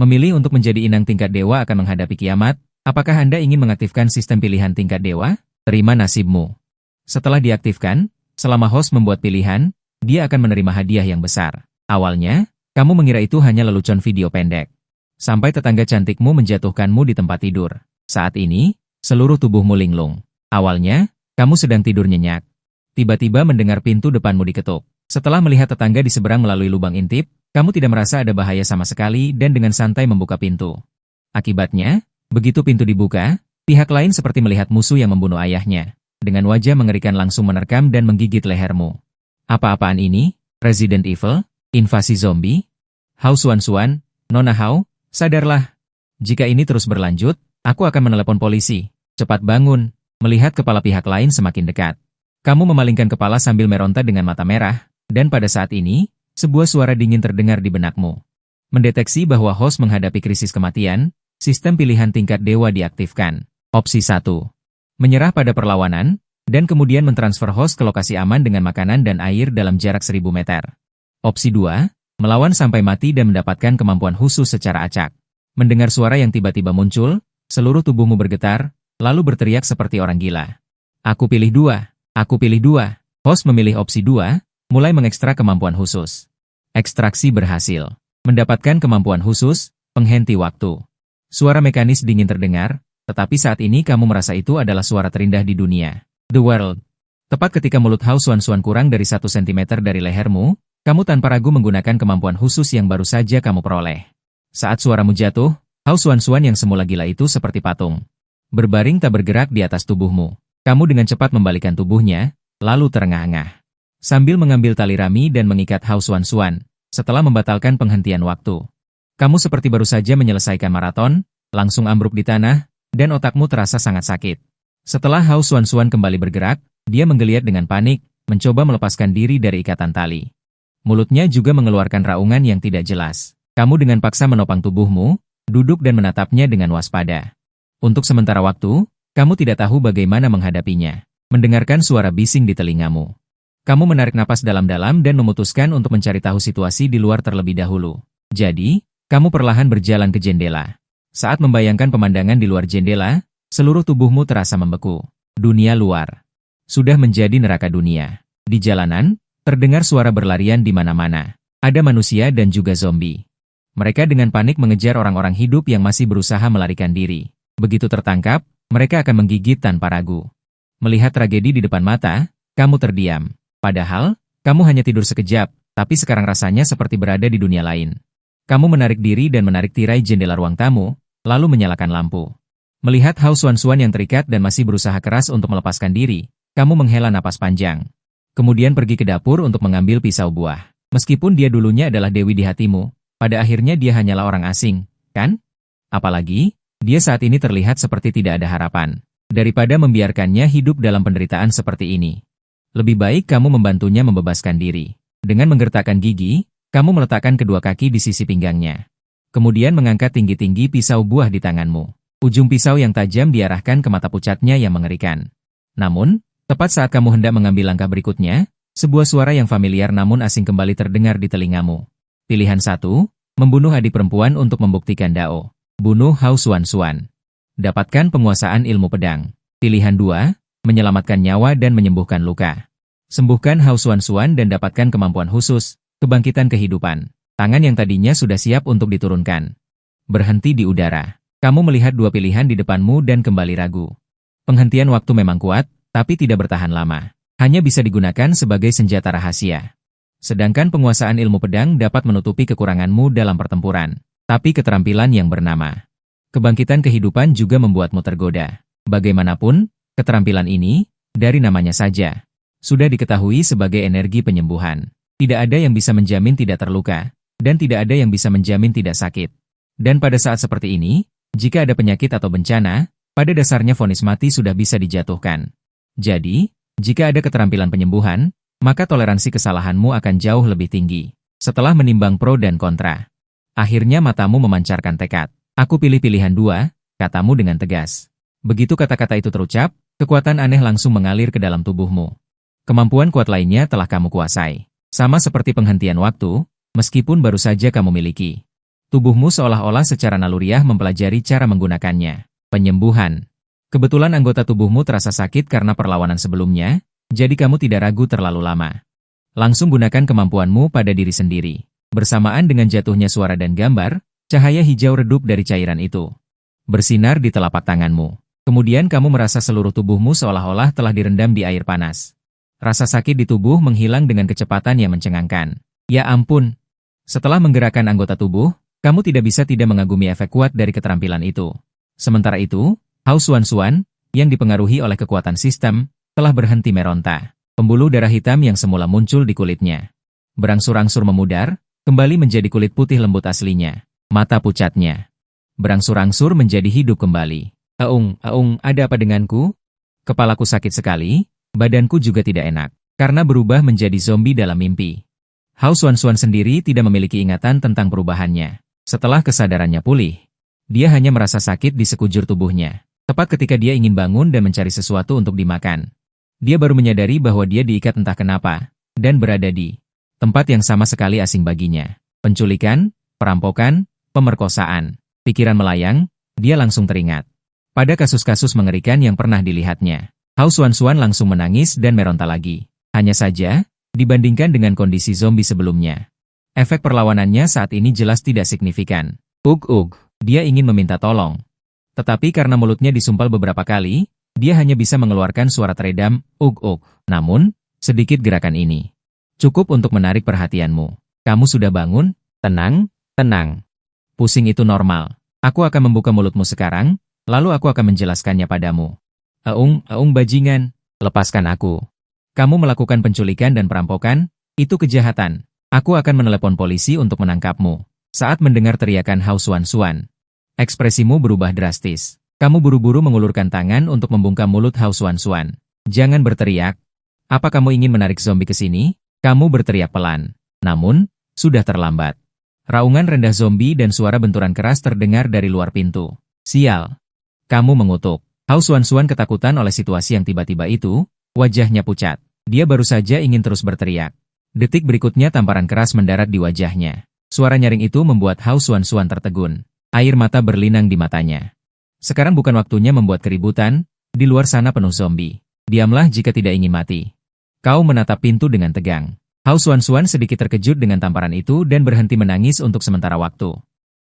Memilih untuk menjadi inang tingkat dewa akan menghadapi kiamat. Apakah Anda ingin mengaktifkan sistem pilihan tingkat dewa? Terima nasibmu. Setelah diaktifkan, selama host membuat pilihan, dia akan menerima hadiah yang besar. Awalnya, kamu mengira itu hanya lelucon video pendek. Sampai tetangga cantikmu menjatuhkanmu di tempat tidur. Saat ini, seluruh tubuhmu linglung. Awalnya, kamu sedang tidur nyenyak. Tiba-tiba mendengar pintu depanmu diketuk. Setelah melihat tetangga di seberang melalui lubang intip, kamu tidak merasa ada bahaya sama sekali dan dengan santai membuka pintu. Akibatnya, begitu pintu dibuka, pihak lain seperti melihat musuh yang membunuh ayahnya. Dengan wajah mengerikan langsung menerkam dan menggigit lehermu. Apa-apaan ini? Resident Evil? Invasi zombie? Hao Xuan, Nona Hao, sadarlah. Jika ini terus berlanjut, aku akan menelepon polisi. Cepat bangun. Melihat kepala pihak lain semakin dekat. Kamu memalingkan kepala sambil meronta dengan mata merah, dan pada saat ini, sebuah suara dingin terdengar di benakmu. Mendeteksi bahwa host menghadapi krisis kematian, sistem pilihan tingkat dewa diaktifkan. Opsi 1. Menyerah pada perlawanan, dan kemudian mentransfer host ke lokasi aman dengan makanan dan air dalam jarak 1000 meter. Opsi 2. Melawan sampai mati dan mendapatkan kemampuan khusus secara acak. Mendengar suara yang tiba-tiba muncul, seluruh tubuhmu bergetar, lalu berteriak seperti orang gila. Aku pilih 2. Aku pilih 2. Host memilih opsi 2, mulai mengekstrak kemampuan khusus. Ekstraksi berhasil. Mendapatkan kemampuan khusus, penghenti waktu. Suara mekanis dingin terdengar, tetapi saat ini kamu merasa itu adalah suara terindah di dunia. The World. Tepat ketika mulut Hao Xuan kurang dari 1 cm dari lehermu, kamu tanpa ragu menggunakan kemampuan khusus yang baru saja kamu peroleh. Saat suaramu jatuh, Hao Xuan yang semula gila itu seperti patung. Berbaring tak bergerak di atas tubuhmu. Kamu dengan cepat membalikan tubuhnya, lalu terengah-engah. Sambil mengambil tali rami dan mengikat Hao Xuan, setelah membatalkan penghentian waktu. Kamu seperti baru saja menyelesaikan maraton, langsung ambruk di tanah, dan otakmu terasa sangat sakit. Setelah Hao Xuan kembali bergerak, dia menggeliat dengan panik, mencoba melepaskan diri dari ikatan tali. Mulutnya juga mengeluarkan raungan yang tidak jelas. Kamu dengan paksa menopang tubuhmu, duduk dan menatapnya dengan waspada. Untuk sementara waktu, kamu tidak tahu bagaimana menghadapinya. Mendengarkan suara bising di telingamu. Kamu menarik napas dalam-dalam dan memutuskan untuk mencari tahu situasi di luar terlebih dahulu. Jadi, kamu perlahan berjalan ke jendela. Saat membayangkan pemandangan di luar jendela, seluruh tubuhmu terasa membeku. Dunia luar sudah menjadi neraka dunia. Di jalanan, terdengar suara berlarian di mana-mana. Ada manusia dan juga zombie. Mereka dengan panik mengejar orang-orang hidup yang masih berusaha melarikan diri. Begitu tertangkap, mereka akan menggigit tanpa ragu. Melihat tragedi di depan mata, kamu terdiam. Padahal, kamu hanya tidur sekejap, tapi sekarang rasanya seperti berada di dunia lain. Kamu menarik diri dan menarik tirai jendela ruang tamu, lalu menyalakan lampu. Melihat Hao Xuan yang terikat dan masih berusaha keras untuk melepaskan diri, kamu menghela napas panjang. Kemudian pergi ke dapur untuk mengambil pisau buah. Meskipun dia dulunya adalah dewi di hatimu, pada akhirnya dia hanyalah orang asing, kan? Apalagi, dia saat ini terlihat seperti tidak ada harapan. Daripada membiarkannya hidup dalam penderitaan seperti ini. Lebih baik kamu membantunya membebaskan diri. Dengan menggertakkan gigi, kamu meletakkan kedua kaki di sisi pinggangnya. Kemudian mengangkat tinggi-tinggi pisau buah di tanganmu. Ujung pisau yang tajam diarahkan ke mata pucatnya yang mengerikan. Namun, tepat saat kamu hendak mengambil langkah berikutnya, sebuah suara yang familiar namun asing kembali terdengar di telingamu. Pilihan 1, membunuh adik perempuan untuk membuktikan Dao. Bunuh Hao Xuan. Dapatkan penguasaan ilmu pedang. Pilihan 2, menyelamatkan nyawa dan menyembuhkan luka. Sembuhkan Hao Xuan dan dapatkan kemampuan khusus, kebangkitan kehidupan. Tangan yang tadinya sudah siap untuk diturunkan. Berhenti di udara. Kamu melihat dua pilihan di depanmu dan kembali ragu. Penghentian waktu memang kuat, tapi tidak bertahan lama. Hanya bisa digunakan sebagai senjata rahasia. Sedangkan penguasaan ilmu pedang dapat menutupi kekuranganmu dalam pertempuran. Tapi keterampilan yang bernama kebangkitan kehidupan juga membuatmu tergoda. Bagaimanapun, keterampilan ini, dari namanya saja, sudah diketahui sebagai energi penyembuhan. Tidak ada yang bisa menjamin tidak terluka, dan tidak ada yang bisa menjamin tidak sakit. Dan pada saat seperti ini, jika ada penyakit atau bencana, pada dasarnya vonis mati sudah bisa dijatuhkan. Jadi, jika ada keterampilan penyembuhan, maka toleransi kesalahanmu akan jauh lebih tinggi. Setelah menimbang pro dan kontra, akhirnya matamu memancarkan tekad. Aku pilih pilihan 2, katamu dengan tegas. Begitu kata-kata itu terucap, kekuatan aneh langsung mengalir ke dalam tubuhmu. Kemampuan kuat lainnya telah kamu kuasai. Sama seperti penghentian waktu, meskipun baru saja kamu miliki. Tubuhmu seolah-olah secara naluriah mempelajari cara menggunakannya. Penyembuhan. Kebetulan anggota tubuhmu terasa sakit karena perlawanan sebelumnya, jadi kamu tidak ragu terlalu lama. Langsung gunakan kemampuanmu pada diri sendiri. Bersamaan dengan jatuhnya suara dan gambar, cahaya hijau redup dari cairan itu bersinar di telapak tanganmu. Kemudian kamu merasa seluruh tubuhmu seolah-olah telah direndam di air panas. Rasa sakit di tubuh menghilang dengan kecepatan yang mencengangkan. Ya ampun! Setelah menggerakkan anggota tubuh, kamu tidak bisa tidak mengagumi efek kuat dari keterampilan itu. Sementara itu, Hao Xuanxuan, yang dipengaruhi oleh kekuatan sistem, telah berhenti meronta. Pembuluh darah hitam yang semula muncul di kulitnya berangsur-angsur memudar, kembali menjadi kulit putih lembut aslinya. Mata pucatnya berangsur-angsur menjadi hidup kembali. Aung, ada apa denganku? Kepalaku sakit sekali, badanku juga tidak enak, karena berubah menjadi zombie dalam mimpi. Hao Xuanxuan sendiri tidak memiliki ingatan tentang perubahannya. Setelah kesadarannya pulih, dia hanya merasa sakit di sekujur tubuhnya. Tepat ketika dia ingin bangun dan mencari sesuatu untuk dimakan, dia baru menyadari bahwa dia diikat entah kenapa, dan berada di tempat yang sama sekali asing baginya. Penculikan, perampokan, pemerkosaan. Pikiran melayang, dia langsung teringat pada kasus-kasus mengerikan yang pernah dilihatnya. Hao Xuanxuan langsung menangis dan meronta lagi. Hanya saja, dibandingkan dengan kondisi zombie sebelumnya, efek perlawanannya saat ini jelas tidak signifikan. Dia ingin meminta tolong. Tetapi karena mulutnya disumpal beberapa kali, dia hanya bisa mengeluarkan suara teredam, Namun, sedikit gerakan ini cukup untuk menarik perhatianmu. Kamu sudah bangun? Tenang. Pusing itu normal. Aku akan membuka mulutmu sekarang, lalu aku akan menjelaskannya padamu. Aung bajingan, lepaskan aku. Kamu melakukan penculikan dan perampokan, itu kejahatan. Aku akan menelepon polisi untuk menangkapmu. Saat mendengar teriakan Hao Xuanxuan, ekspresimu berubah drastis. Kamu buru-buru mengulurkan tangan untuk membungkam mulut Hao Xuanxuan. Jangan berteriak. Apa kamu ingin menarik zombie ke sini? Kamu berteriak pelan. Namun, sudah terlambat. Raungan rendah zombie dan suara benturan keras terdengar dari luar pintu. Sial. Kamu mengutuk. Hao Xuanxuan ketakutan oleh situasi yang tiba-tiba itu, wajahnya pucat. Dia baru saja ingin terus berteriak. Detik berikutnya tamparan keras mendarat di wajahnya. Suara nyaring itu membuat Hao Xuanxuan tertegun. Air mata berlinang di matanya. Sekarang bukan waktunya membuat keributan, di luar sana penuh zombie. Diamlah jika tidak ingin mati. Kau menatap pintu dengan tegang. Hao Xuanxuan sedikit terkejut dengan tamparan itu dan berhenti menangis untuk sementara waktu.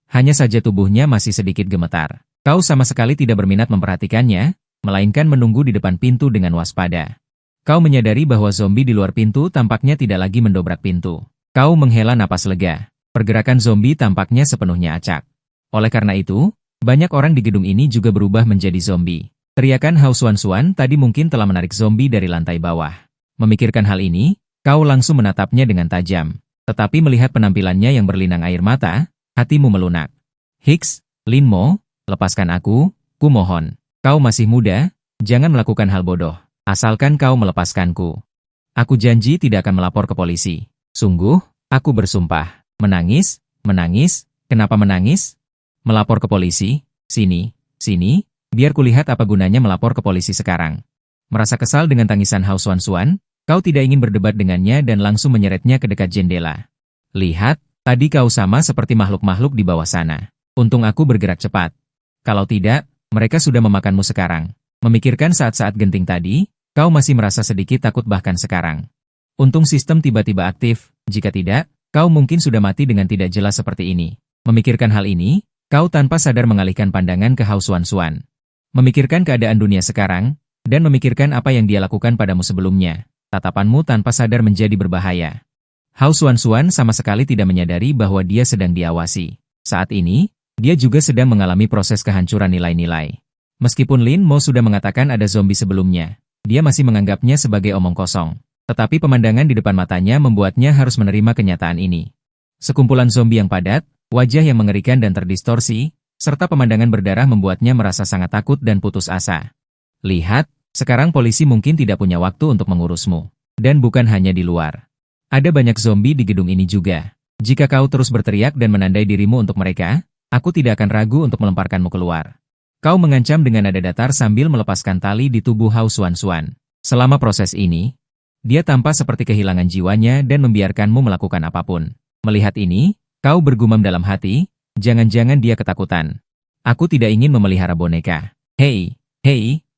Hanya saja tubuhnya masih sedikit gemetar. Kau sama sekali tidak berminat memperhatikannya, melainkan menunggu di depan pintu dengan waspada. Kau menyadari bahwa zombie di luar pintu tampaknya tidak lagi mendobrak pintu. Kau menghela napas lega. Pergerakan zombie tampaknya sepenuhnya acak. Oleh karena itu, banyak orang di gedung ini juga berubah menjadi zombie. Teriakan Hao Xuanxuan tadi mungkin telah menarik zombie dari lantai bawah. Memikirkan hal ini, kau langsung menatapnya dengan tajam. Tetapi melihat penampilannya yang berlinang air mata, hatimu melunak. Hicks, Lin Mo, lepaskan aku, kumohon. Kau masih muda, jangan melakukan hal bodoh. Asalkan kau melepaskanku. Aku janji tidak akan melapor ke polisi. Sungguh, aku bersumpah. Menangis? Kenapa menangis? Melapor ke polisi? Sini, biar kulihat apa gunanya melapor ke polisi sekarang. Merasa kesal dengan tangisan Hao Xuanxuan, kau tidak ingin berdebat dengannya dan langsung menyeretnya ke dekat jendela. Lihat, tadi kau sama seperti makhluk-makhluk di bawah sana. Untung aku bergerak cepat. Kalau tidak, mereka sudah memakanmu sekarang. Memikirkan saat-saat genting tadi, kau masih merasa sedikit takut bahkan sekarang. Untung sistem tiba-tiba aktif, jika tidak, kau mungkin sudah mati dengan tidak jelas seperti ini. Memikirkan hal ini, kau tanpa sadar mengalihkan pandangan ke Hao Xuanxuan. Memikirkan keadaan dunia sekarang, dan memikirkan apa yang dia lakukan padamu sebelumnya. Tatapanmu tanpa sadar menjadi berbahaya. Hao Xuanxuan sama sekali tidak menyadari bahwa dia sedang diawasi. Saat ini, dia juga sedang mengalami proses kehancuran nilai-nilai. Meskipun Lin Mo sudah mengatakan ada zombie sebelumnya, dia masih menganggapnya sebagai omong kosong. Tetapi pemandangan di depan matanya membuatnya harus menerima kenyataan ini. Sekumpulan zombie yang padat, wajah yang mengerikan dan terdistorsi, serta pemandangan berdarah membuatnya merasa sangat takut dan putus asa. Lihat, sekarang polisi mungkin tidak punya waktu untuk mengurusmu. Dan bukan hanya di luar. Ada banyak zombie di gedung ini juga. Jika kau terus berteriak dan menandai dirimu untuk mereka, aku tidak akan ragu untuk melemparkanmu keluar. Kau mengancam dengan nada datar sambil melepaskan tali di tubuh Hao Xuanxuan. Selama proses ini, dia tampak seperti kehilangan jiwanya dan membiarkanmu melakukan apapun. Melihat ini, kau bergumam dalam hati, Jangan-jangan dia ketakutan. Aku tidak ingin memelihara boneka. Hei,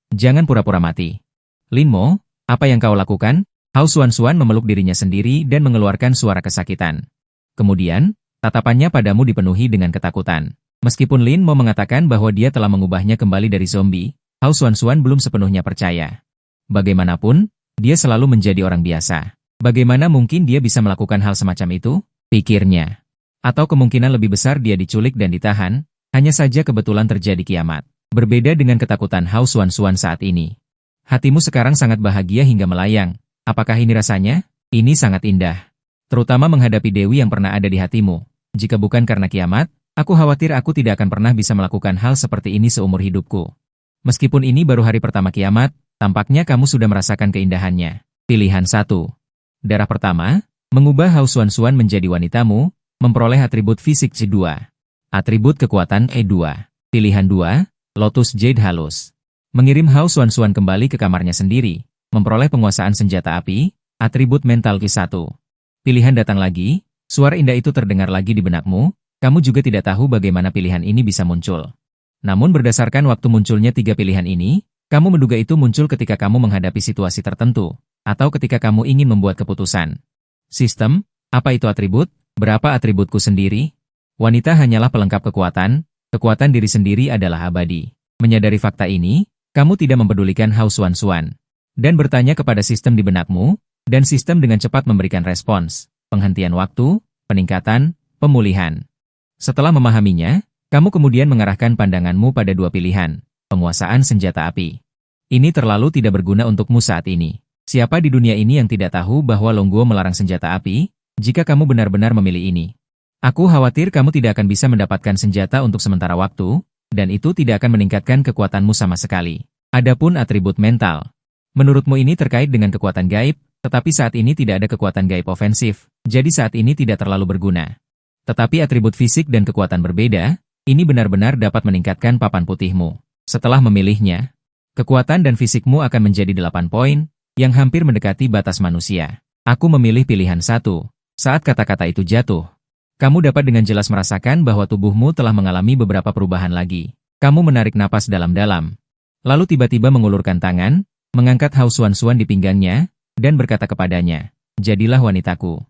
jangan pura-pura mati. Lin Mo, apa yang kau lakukan? Hao Xuanxuan memeluk dirinya sendiri dan mengeluarkan suara kesakitan. Kemudian, tatapannya padamu dipenuhi dengan ketakutan. Meskipun Lin Mo mengatakan bahwa dia telah mengubahnya kembali dari zombie, Hao Xuanxuan belum sepenuhnya percaya. Bagaimanapun, dia selalu menjadi orang biasa. Bagaimana mungkin dia bisa melakukan hal semacam itu? Pikirnya. Atau kemungkinan lebih besar dia diculik dan ditahan, hanya saja kebetulan terjadi kiamat. Berbeda dengan ketakutan Hao Xuanxuan saat ini. Hatimu sekarang sangat bahagia hingga melayang. Apakah ini rasanya? Ini sangat indah. Terutama menghadapi Dewi yang pernah ada di hatimu. Jika bukan karena kiamat, aku khawatir aku tidak akan pernah bisa melakukan hal seperti ini seumur hidupku. Meskipun ini baru hari pertama kiamat, tampaknya kamu sudah merasakan keindahannya. Pilihan 1. Darah pertama, mengubah Hao Xuanxuan menjadi wanitamu, memperoleh atribut fisik C2. Atribut kekuatan E2. Pilihan 2, Lotus Jade halus. Mengirim Hao Xuanxuan kembali ke kamarnya sendiri, memperoleh penguasaan senjata api, atribut mental Q1. Pilihan datang lagi, suara indah itu terdengar lagi di benakmu, kamu juga tidak tahu bagaimana pilihan ini bisa muncul. Namun berdasarkan waktu munculnya 3 pilihan ini, kamu menduga itu muncul ketika kamu menghadapi situasi tertentu, atau ketika kamu ingin membuat keputusan. Sistem, apa itu atribut? Berapa atributku sendiri? Wanita hanyalah pelengkap kekuatan diri sendiri adalah abadi. Menyadari fakta ini, kamu tidak mempedulikan Hao Xuanxuan. Dan bertanya kepada sistem di benakmu, dan sistem dengan cepat memberikan respons, penghentian waktu, peningkatan, pemulihan. Setelah memahaminya, kamu kemudian mengarahkan pandanganmu pada 2 pilihan, penguasaan senjata api. Ini terlalu tidak berguna untukmu saat ini. Siapa di dunia ini yang tidak tahu bahwa Longguo melarang senjata api, jika kamu benar-benar memilih ini? Aku khawatir kamu tidak akan bisa mendapatkan senjata untuk sementara waktu, dan itu tidak akan meningkatkan kekuatanmu sama sekali. Adapun atribut mental. Menurutmu ini terkait dengan kekuatan gaib, tetapi saat ini tidak ada kekuatan gaib ofensif, jadi saat ini tidak terlalu berguna. Tetapi atribut fisik dan kekuatan berbeda, ini benar-benar dapat meningkatkan papan putihmu. Setelah memilihnya, kekuatan dan fisikmu akan menjadi 8 poin, yang hampir mendekati batas manusia. Aku memilih pilihan 1. Saat kata-kata itu jatuh, kamu dapat dengan jelas merasakan bahwa tubuhmu telah mengalami beberapa perubahan lagi. Kamu menarik napas dalam-dalam. Lalu tiba-tiba mengulurkan tangan, mengangkat Hao Xuanxuan di pinggangnya, dan berkata kepadanya, "Jadilah wanitaku.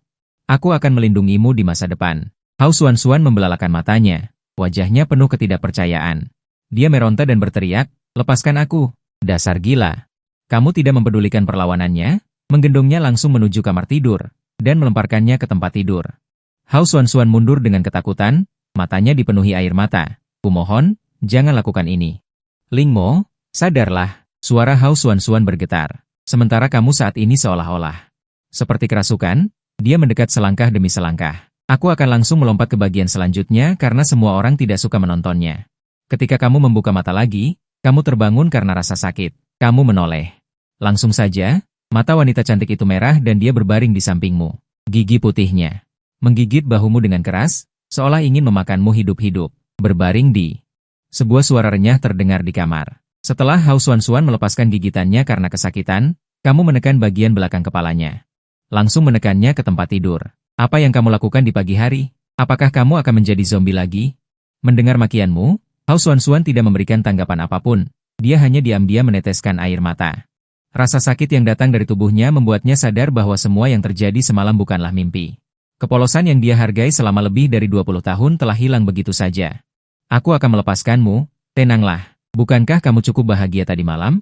Aku akan melindungimu di masa depan." Hao Xuanxuan membelalakan matanya, wajahnya penuh ketidakpercayaan. Dia meronta dan berteriak, "Lepaskan aku, dasar gila." Kamu tidak mempedulikan perlawanannya, menggendongnya langsung menuju kamar tidur, dan melemparkannya ke tempat tidur. Hao Xuanxuan mundur dengan ketakutan, matanya dipenuhi air mata. "Kumohon, jangan lakukan ini." "Ling Mo, sadarlah." Suara Hao Xuanxuan bergetar. Sementara kamu saat ini seolah-olah seperti kerasukan, dia mendekat selangkah demi selangkah. Aku akan langsung melompat ke bagian selanjutnya karena semua orang tidak suka menontonnya. Ketika kamu membuka mata lagi, kamu terbangun karena rasa sakit. Kamu menoleh. Langsung saja, mata wanita cantik itu merah dan dia berbaring di sampingmu. Gigi putihnya menggigit bahumu dengan keras, seolah ingin memakanmu hidup-hidup. Berbaring di. Sebuah suara renyah terdengar di kamar. Setelah Hao Xuanxuan melepaskan gigitannya karena kesakitan, kamu menekan bagian belakang kepalanya. Langsung menekannya ke tempat tidur. "Apa yang kamu lakukan di pagi hari? Apakah kamu akan menjadi zombie lagi?" Mendengar makianmu, Hao Xuanxuan tidak memberikan tanggapan apapun. Dia hanya diam-diam meneteskan air mata. Rasa sakit yang datang dari tubuhnya membuatnya sadar bahwa semua yang terjadi semalam bukanlah mimpi. Kepolosan yang dia hargai selama lebih dari 20 tahun telah hilang begitu saja. "Aku akan melepaskanmu, tenanglah. Bukankah kamu cukup bahagia tadi malam?"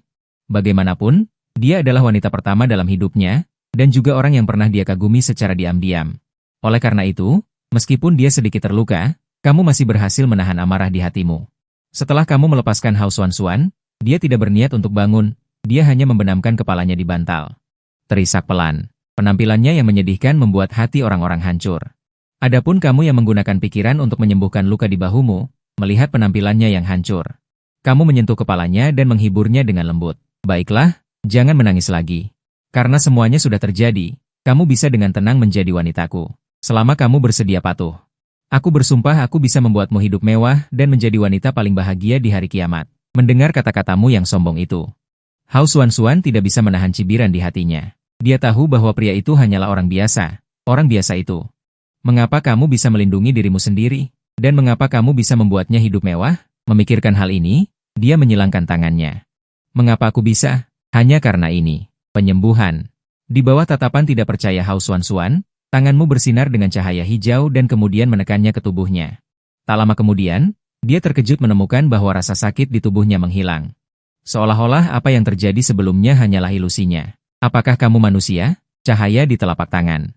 Bagaimanapun, dia adalah wanita pertama dalam hidupnya, dan juga orang yang pernah dia kagumi secara diam-diam. Oleh karena itu, meskipun dia sedikit terluka, kamu masih berhasil menahan amarah di hatimu. Setelah kamu melepaskan Hao Xuanxuan, dia tidak berniat untuk bangun, dia hanya membenamkan kepalanya di bantal. Terisak pelan. Penampilannya yang menyedihkan membuat hati orang-orang hancur. Adapun kamu yang menggunakan pikiran untuk menyembuhkan luka di bahumu, melihat penampilannya yang hancur. Kamu menyentuh kepalanya dan menghiburnya dengan lembut. "Baiklah, jangan menangis lagi. Karena semuanya sudah terjadi, kamu bisa dengan tenang menjadi wanitaku. Selama kamu bersedia patuh. Aku bersumpah aku bisa membuatmu hidup mewah dan menjadi wanita paling bahagia di hari kiamat." Mendengar kata-katamu yang sombong itu, Hao Xuanxuan tidak bisa menahan cibiran di hatinya. Dia tahu bahwa pria itu hanyalah orang biasa itu. "Mengapa kamu bisa melindungi dirimu sendiri? Dan mengapa kamu bisa membuatnya hidup mewah? Memikirkan hal ini, dia menyilangkan tangannya. Mengapa aku bisa? Hanya karena ini. Penyembuhan. Di bawah tatapan tidak percaya Hao Xuanxuan, tanganmu bersinar dengan cahaya hijau dan kemudian menekannya ke tubuhnya. Tak lama kemudian, dia terkejut menemukan bahwa rasa sakit di tubuhnya menghilang. Seolah-olah apa yang terjadi sebelumnya hanyalah ilusinya. Apakah kamu manusia? Cahaya di telapak tangan.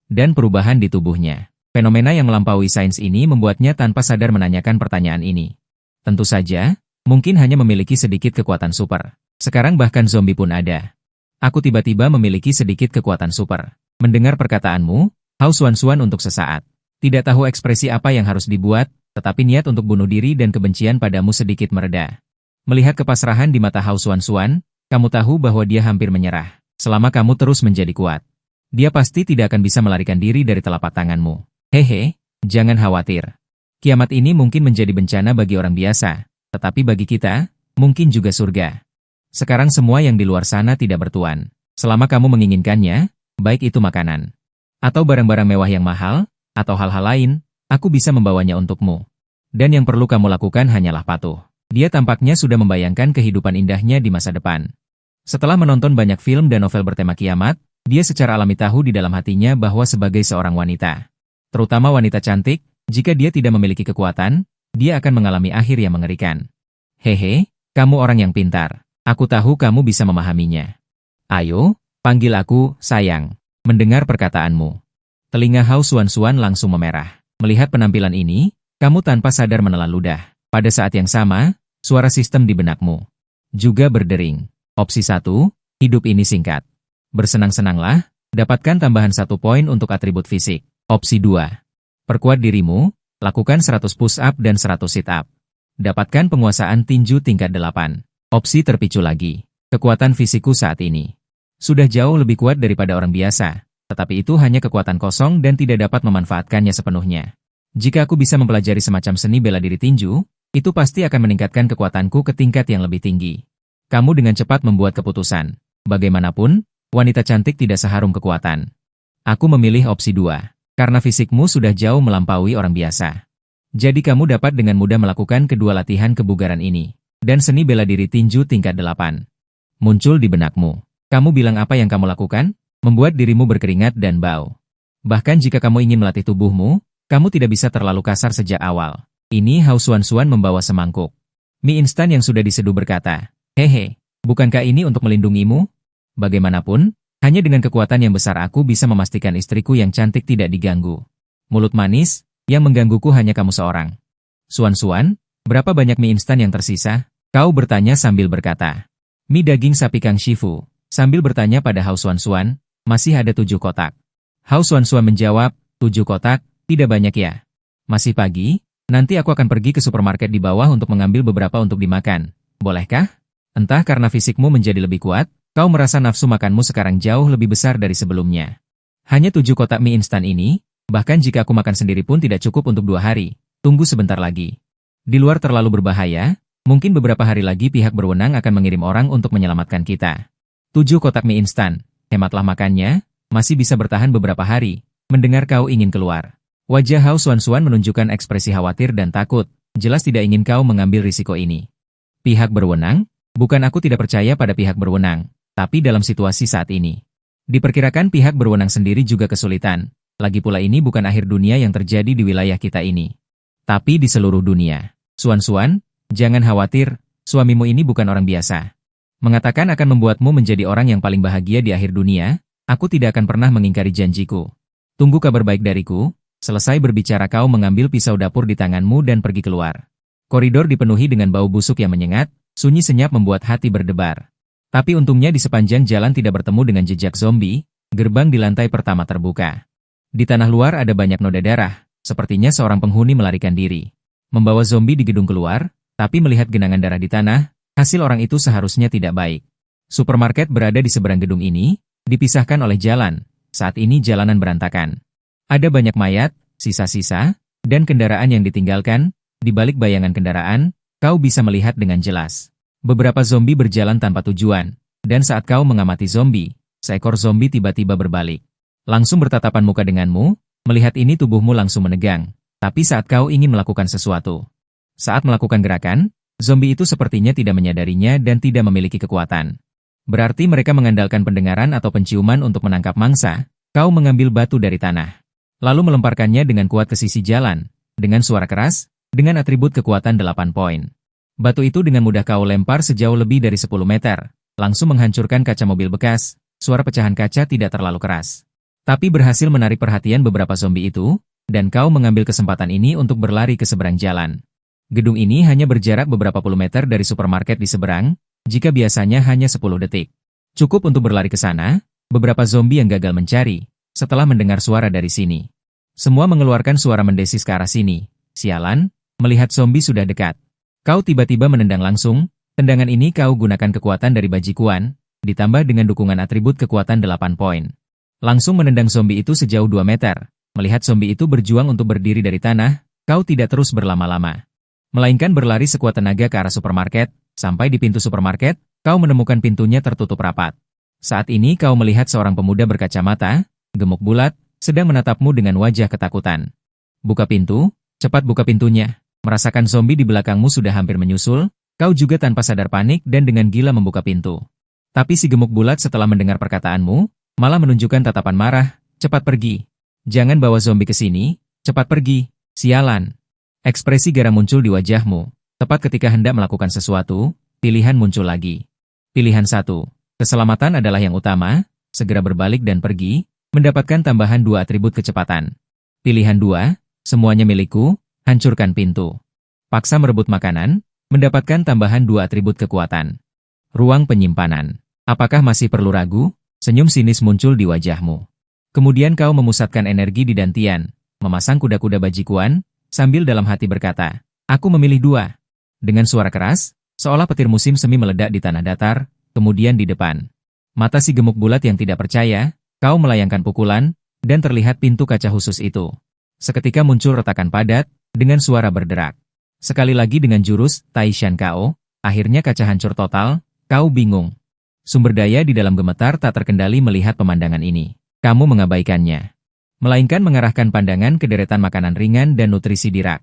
Dan perubahan di tubuhnya. Fenomena yang melampaui sains ini membuatnya tanpa sadar menanyakan pertanyaan ini. Tentu saja, mungkin hanya memiliki sedikit kekuatan super. Sekarang bahkan zombie pun ada. Aku tiba-tiba memiliki sedikit kekuatan super. Mendengar perkataanmu, Hao Xuanxuan untuk sesaat. Tidak tahu ekspresi apa yang harus dibuat, tetapi niat untuk bunuh diri dan kebencian padamu sedikit mereda. Melihat kepasrahan di mata Hao Xuanxuan, kamu tahu bahwa dia hampir menyerah. Selama kamu terus menjadi kuat, dia pasti tidak akan bisa melarikan diri dari telapak tanganmu. Hehe, jangan khawatir. Kiamat ini mungkin menjadi bencana bagi orang biasa, tetapi bagi kita, mungkin juga surga. Sekarang semua yang di luar sana tidak bertuan. Selama kamu menginginkannya, baik itu makanan, atau barang-barang mewah yang mahal, atau hal-hal lain, aku bisa membawanya untukmu. Dan yang perlu kamu lakukan hanyalah patuh. Dia tampaknya sudah membayangkan kehidupan indahnya di masa depan. Setelah menonton banyak film dan novel bertema kiamat, dia secara alami tahu di dalam hatinya bahwa sebagai seorang wanita, terutama wanita cantik, jika dia tidak memiliki kekuatan, dia akan mengalami akhir yang mengerikan. Hehe, kamu orang yang pintar. Aku tahu kamu bisa memahaminya. Ayo, panggil aku, sayang. Mendengar perkataanmu. Telinga Hao Xuanxuan langsung memerah. Melihat penampilan ini, kamu tanpa sadar menelan ludah. Pada saat yang sama, suara sistem di benakmu juga berdering. Opsi 1, hidup ini singkat. Bersenang-senanglah, dapatkan tambahan 1 poin untuk atribut fisik. Opsi 2. Perkuat dirimu, lakukan 100 push-up dan 100 sit-up. Dapatkan penguasaan tinju tingkat 8. Opsi terpicu lagi. Kekuatan fisikku saat ini sudah jauh lebih kuat daripada orang biasa, tetapi itu hanya kekuatan kosong dan tidak dapat memanfaatkannya sepenuhnya. Jika aku bisa mempelajari semacam seni bela diri tinju, itu pasti akan meningkatkan kekuatanku ke tingkat yang lebih tinggi. Kamu dengan cepat membuat keputusan. Bagaimanapun, wanita cantik tidak seharum kekuatan. Aku memilih opsi 2. Karena fisikmu sudah jauh melampaui orang biasa. Jadi kamu dapat dengan mudah melakukan kedua latihan kebugaran ini. Dan seni bela diri tinju tingkat 8. Muncul di benakmu. Kamu bilang apa yang kamu lakukan? Membuat dirimu berkeringat dan bau. Bahkan jika kamu ingin melatih tubuhmu, kamu tidak bisa terlalu kasar sejak awal. Ini Hao Xuanxuan membawa semangkuk mie instan yang sudah diseduh berkata, hehe, bukankah ini untuk melindungimu? Bagaimanapun, hanya dengan kekuatan yang besar aku bisa memastikan istriku yang cantik tidak diganggu. Mulut manis, yang menggangguku hanya kamu seorang. Xuanxuan, berapa banyak mie instan yang tersisa? Kau bertanya sambil berkata. Mie daging sapi Kang Shifu, sambil bertanya pada Hao Xuanxuan, masih ada 7 kotak. Hao Xuanxuan menjawab, 7 kotak, tidak banyak ya. Masih pagi, nanti aku akan pergi ke supermarket di bawah untuk mengambil beberapa untuk dimakan. Bolehkah? Entah karena fisikmu menjadi lebih kuat, kau merasa nafsu makanmu sekarang jauh lebih besar dari sebelumnya. Hanya 7 kotak mie instan ini, bahkan jika aku makan sendiri pun tidak cukup untuk 2 hari. Tunggu sebentar lagi. Di luar terlalu berbahaya, mungkin beberapa hari lagi pihak berwenang akan mengirim orang untuk menyelamatkan kita. 7 kotak mie instan, hematlah makannya, masih bisa bertahan beberapa hari. Mendengar kau ingin keluar. Wajah Hao Xuanxuan menunjukkan ekspresi khawatir dan takut, jelas tidak ingin kau mengambil risiko ini. Pihak berwenang? Bukan aku tidak percaya pada pihak berwenang, tapi dalam situasi saat ini. Diperkirakan pihak berwenang sendiri juga kesulitan, lagi pula ini bukan akhir dunia yang terjadi di wilayah kita ini. Tapi di seluruh dunia. Xuanxuan, jangan khawatir, suamimu ini bukan orang biasa. Mengatakan akan membuatmu menjadi orang yang paling bahagia di akhir dunia, aku tidak akan pernah mengingkari janjiku. Tunggu kabar baik dariku. Selesai berbicara kau mengambil pisau dapur di tanganmu dan pergi keluar. Koridor dipenuhi dengan bau busuk yang menyengat, sunyi senyap membuat hati berdebar. Tapi untungnya di sepanjang jalan tidak bertemu dengan jejak zombie, gerbang di lantai pertama terbuka. Di tanah luar ada banyak noda darah, sepertinya seorang penghuni melarikan diri. Membawa zombie di gedung keluar, tapi melihat genangan darah di tanah, hasil orang itu seharusnya tidak baik. Supermarket berada di seberang gedung ini, dipisahkan oleh jalan, saat ini jalanan berantakan. Ada banyak mayat, sisa-sisa, dan kendaraan yang ditinggalkan. Di balik bayangan kendaraan, kau bisa melihat dengan jelas. Beberapa zombie berjalan tanpa tujuan, dan saat kau mengamati zombie, seekor zombie tiba-tiba berbalik. Langsung bertatapan muka denganmu, melihat ini tubuhmu langsung menegang. Tapi saat kau ingin melakukan sesuatu, saat melakukan gerakan, zombie itu sepertinya tidak menyadarinya dan tidak memiliki kekuatan. Berarti mereka mengandalkan pendengaran atau penciuman untuk menangkap mangsa. Kau mengambil batu dari tanah, lalu melemparkannya dengan kuat ke sisi jalan, dengan suara keras, dengan atribut kekuatan 8 poin. Batu itu dengan mudah kau lempar sejauh lebih dari 10 meter, langsung menghancurkan kaca mobil bekas. Suara pecahan kaca tidak terlalu keras, tapi berhasil menarik perhatian beberapa zombie itu, dan kau mengambil kesempatan ini untuk berlari ke seberang jalan. Gedung ini hanya berjarak beberapa puluh meter dari supermarket di seberang, jika biasanya hanya 10 detik. Cukup untuk berlari ke sana, beberapa zombie yang gagal mencari, setelah mendengar suara dari sini. Semua mengeluarkan suara mendesis ke arah sini. Sialan, melihat zombie sudah dekat. Kau tiba-tiba menendang langsung, tendangan ini kau gunakan kekuatan dari bajikuan, ditambah dengan dukungan atribut kekuatan 8 poin. Langsung menendang zombie itu sejauh 2 meter. Melihat zombie itu berjuang untuk berdiri dari tanah, kau tidak terus berlama-lama, melainkan berlari sekuat tenaga ke arah supermarket. Sampai di pintu supermarket, kau menemukan pintunya tertutup rapat. Saat ini kau melihat seorang pemuda berkacamata, gemuk bulat, sedang menatapmu dengan wajah ketakutan. Buka pintu, cepat buka pintunya. Merasakan zombie di belakangmu sudah hampir menyusul, kau juga tanpa sadar panik dan dengan gila membuka pintu. Tapi si gemuk bulat setelah mendengar perkataanmu, malah menunjukkan tatapan marah. Cepat pergi. Jangan bawa zombie ke sini, cepat pergi. Sialan. Ekspresi garang muncul di wajahmu. Tepat ketika hendak melakukan sesuatu, pilihan muncul lagi. Pilihan 1. Keselamatan adalah yang utama, segera berbalik dan pergi, mendapatkan tambahan 2 atribut kecepatan. Pilihan 2. Semuanya milikku, hancurkan pintu. Paksa merebut makanan, mendapatkan tambahan 2 atribut kekuatan. Ruang penyimpanan. Apakah masih perlu ragu? Senyum sinis muncul di wajahmu. Kemudian kau memusatkan energi di dantian, memasang kuda-kuda bajikuan, sambil dalam hati berkata, aku memilih 2. Dengan suara keras, seolah petir musim semi meledak di tanah datar, kemudian di depan mata si gemuk bulat yang tidak percaya, kau melayangkan pukulan, dan terlihat pintu kaca khusus itu. Seketika muncul retakan padat, dengan suara berderak. Sekali lagi dengan jurus Taishan KO, akhirnya kaca hancur total. Kau bingung. Sumber daya di dalam gemetar tak terkendali melihat pemandangan ini. Kamu mengabaikannya, melainkan mengarahkan pandangan ke deretan makanan ringan dan nutrisi di rak.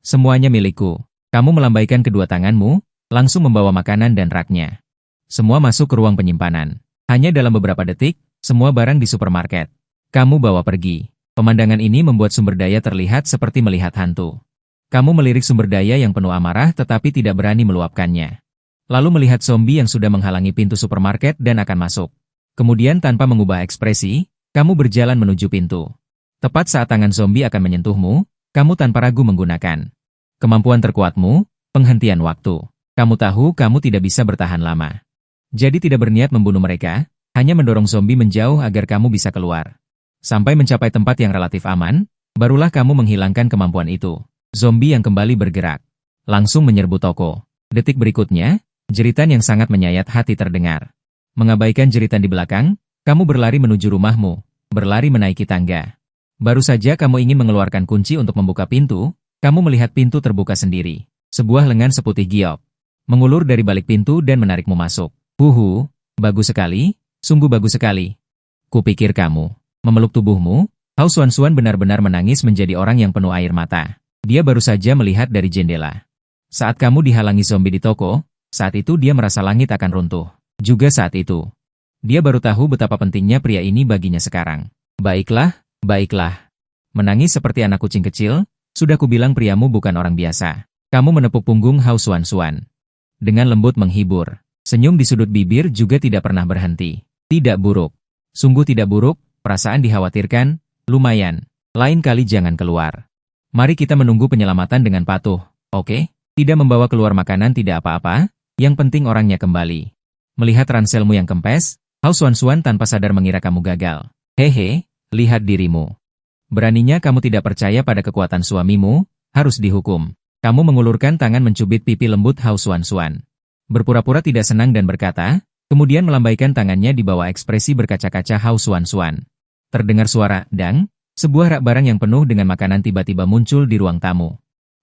Semuanya milikku. Kamu melambaikan kedua tanganmu, langsung membawa makanan dan raknya. Semua masuk ke ruang penyimpanan. Hanya dalam beberapa detik, semua barang di supermarket kamu bawa pergi. Pemandangan ini membuat sumber daya terlihat seperti melihat hantu. Kamu melirik sumber daya yang penuh amarah tetapi tidak berani meluapkannya. Lalu melihat zombie yang sudah menghalangi pintu supermarket dan akan masuk. Kemudian tanpa mengubah ekspresi, kamu berjalan menuju pintu. Tepat saat tangan zombie akan menyentuhmu, kamu tanpa ragu menggunakan kemampuan terkuatmu, penghentian waktu. Kamu tahu kamu tidak bisa bertahan lama. Jadi tidak berniat membunuh mereka, hanya mendorong zombie menjauh agar kamu bisa keluar. Sampai mencapai tempat yang relatif aman, barulah kamu menghilangkan kemampuan itu. Zombie yang kembali bergerak, langsung menyerbu toko. Detik berikutnya, jeritan yang sangat menyayat hati terdengar. Mengabaikan jeritan di belakang, kamu berlari menuju rumahmu, berlari menaiki tangga. Baru saja kamu ingin mengeluarkan kunci untuk membuka pintu, kamu melihat pintu terbuka sendiri. Sebuah lengan seputih giok mengulur dari balik pintu dan menarikmu masuk. Bagus sekali, sungguh bagus sekali. Kupikir kamu memeluk tubuhmu. Hao Xuanxuan benar-benar menangis menjadi orang yang penuh air mata. Dia baru saja melihat dari jendela. Saat kamu dihalangi zombie di toko, saat itu dia merasa langit akan runtuh. Juga saat itu, dia baru tahu betapa pentingnya pria ini baginya sekarang. Baiklah, baiklah. Menangis seperti anak kucing kecil, sudah kubilang priamu bukan orang biasa. Kamu menepuk punggung Hao Xuanxuan. Dengan lembut menghibur, senyum di sudut bibir juga tidak pernah berhenti. Tidak buruk. Sungguh tidak buruk, perasaan dikhawatirkan, lumayan. Lain kali jangan keluar. Mari kita menunggu penyelamatan dengan patuh, oke? Tidak membawa keluar makanan tidak apa-apa, yang penting orangnya kembali. Melihat ranselmu yang kempes, Hao Xuanxuan tanpa sadar mengira kamu gagal. Hehe, lihat dirimu. Beraninya kamu tidak percaya pada kekuatan suamimu, harus dihukum. Kamu mengulurkan tangan mencubit pipi lembut Hao Xuanxuan. Berpura-pura tidak senang dan berkata, kemudian melambaikan tangannya di bawah ekspresi berkaca-kaca Hao Xuanxuan. Terdengar suara, dang, sebuah rak barang yang penuh dengan makanan tiba-tiba muncul di ruang tamu.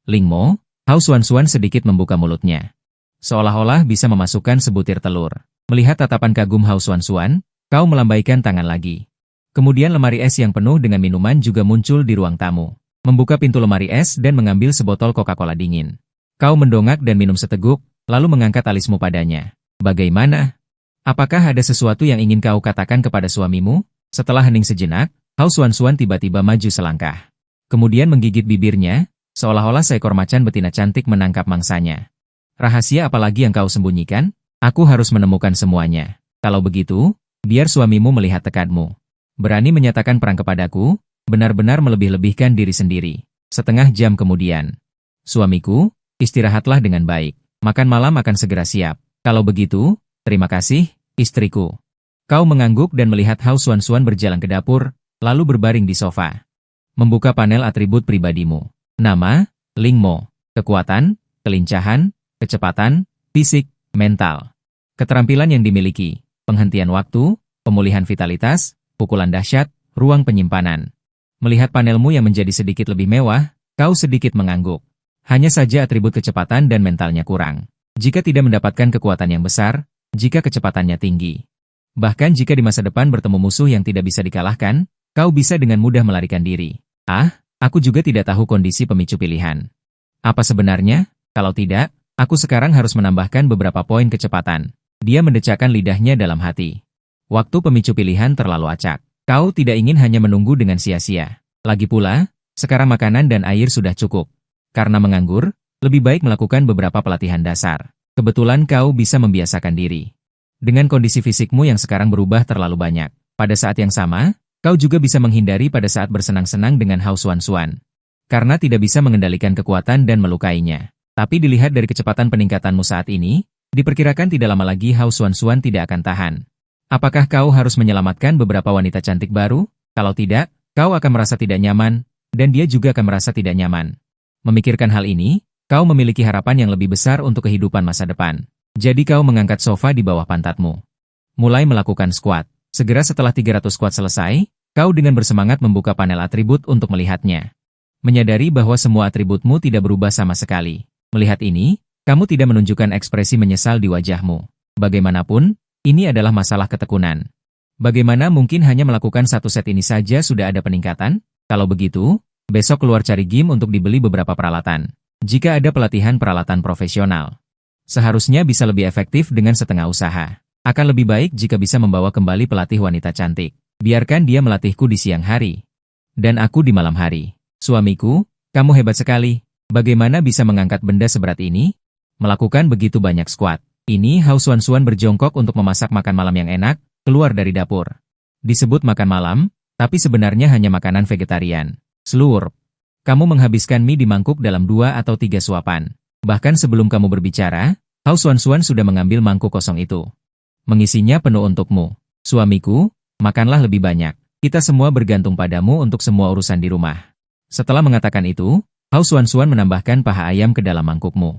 Lingmo, Hao Xuanxuan sedikit membuka mulutnya, seolah-olah bisa memasukkan sebutir telur. Melihat tatapan kagum Hao Xuanxuan, kau melambaikan tangan lagi. Kemudian lemari es yang penuh dengan minuman juga muncul di ruang tamu. membuka pintu lemari es dan mengambil sebotol Coca-Cola dingin. Kau mendongak dan minum seteguk, lalu mengangkat alismu padanya. Bagaimana? Apakah ada sesuatu yang ingin kau katakan kepada suamimu? Setelah hening sejenak, Hao Xuanxuan tiba-tiba maju selangkah. Kemudian menggigit bibirnya, seolah-olah seekor macan betina cantik menangkap mangsanya. Rahasia apa lagi yang kau sembunyikan? Aku harus menemukan semuanya. Kalau begitu, biar suamimu melihat tekadmu. Berani menyatakan perang kepadaku, benar-benar melebih-lebihkan diri sendiri. Setengah jam kemudian. Suamiku, istirahatlah dengan baik. Makan malam akan segera siap. Kalau begitu, terima kasih, istriku. Kau mengangguk dan melihat Hao Xuanxuan berjalan ke dapur, lalu berbaring di sofa. Membuka panel atribut pribadimu. Nama, Ling Mo. Kekuatan, kelincahan, kecepatan, fisik, mental. Keterampilan yang dimiliki, penghentian waktu, pemulihan vitalitas, pukulan dahsyat, ruang penyimpanan. Melihat panelmu yang menjadi sedikit lebih mewah, kau sedikit mengangguk. Hanya saja atribut kecepatan dan mentalnya kurang. Jika tidak mendapatkan kekuatan yang besar, jika kecepatannya tinggi. Bahkan jika di masa depan bertemu musuh yang tidak bisa dikalahkan, kau bisa dengan mudah melarikan diri. Aku juga tidak tahu kondisi pemicu pilihan. Apa sebenarnya? Kalau tidak, aku sekarang harus menambahkan beberapa poin kecepatan. Dia mendecakkan lidahnya dalam hati. Waktu pemicu pilihan terlalu acak. Kau tidak ingin hanya menunggu dengan sia-sia. Lagi pula, sekarang makanan dan air sudah cukup. Karena menganggur, lebih baik melakukan beberapa pelatihan dasar. Kebetulan kau bisa membiasakan diri. Dengan kondisi fisikmu yang sekarang berubah terlalu banyak. Pada saat yang sama, kau juga bisa menghindari pada saat bersenang-senang dengan Hao Xuanxuan. Karena tidak bisa mengendalikan kekuatan dan melukainya. Tapi dilihat dari kecepatan peningkatanmu saat ini, diperkirakan tidak lama lagi Hao Xuanxuan tidak akan tahan. Apakah kau harus menyelamatkan beberapa wanita cantik baru? Kalau tidak, kau akan merasa tidak nyaman, dan dia juga akan merasa tidak nyaman. Memikirkan hal ini, kau memiliki harapan yang lebih besar untuk kehidupan masa depan. Jadi kau mengangkat sofa di bawah pantatmu. Mulai melakukan squat. Segera setelah 300 squat selesai, kau dengan bersemangat membuka panel atribut untuk melihatnya. Menyadari bahwa semua atributmu tidak berubah sama sekali. Melihat ini, kamu tidak menunjukkan ekspresi menyesal di wajahmu. Bagaimanapun, ini adalah masalah ketekunan. Bagaimana mungkin hanya melakukan satu set ini saja sudah ada peningkatan? Kalau begitu, besok keluar cari game untuk dibeli beberapa peralatan. Jika ada pelatihan peralatan profesional, seharusnya bisa lebih efektif dengan setengah usaha. Akan lebih baik jika bisa membawa kembali pelatih wanita cantik. Biarkan dia melatihku di siang hari. Dan aku di malam hari. Suamiku, kamu hebat sekali. Bagaimana bisa mengangkat benda seberat ini? Melakukan begitu banyak squat. Ini Hao Xuanxuan berjongkok untuk memasak makan malam yang enak, keluar dari dapur. Disebut makan malam, tapi sebenarnya hanya makanan vegetarian. Slurp. Kamu menghabiskan mie di mangkuk dalam 2 atau 3 suapan. Bahkan sebelum kamu berbicara, Hao Xuanxuan sudah mengambil mangkuk kosong itu. Mengisinya penuh untukmu. Suamiku, makanlah lebih banyak. Kita semua bergantung padamu untuk semua urusan di rumah. Setelah mengatakan itu, Hao Xuanxuan menambahkan paha ayam ke dalam mangkukmu.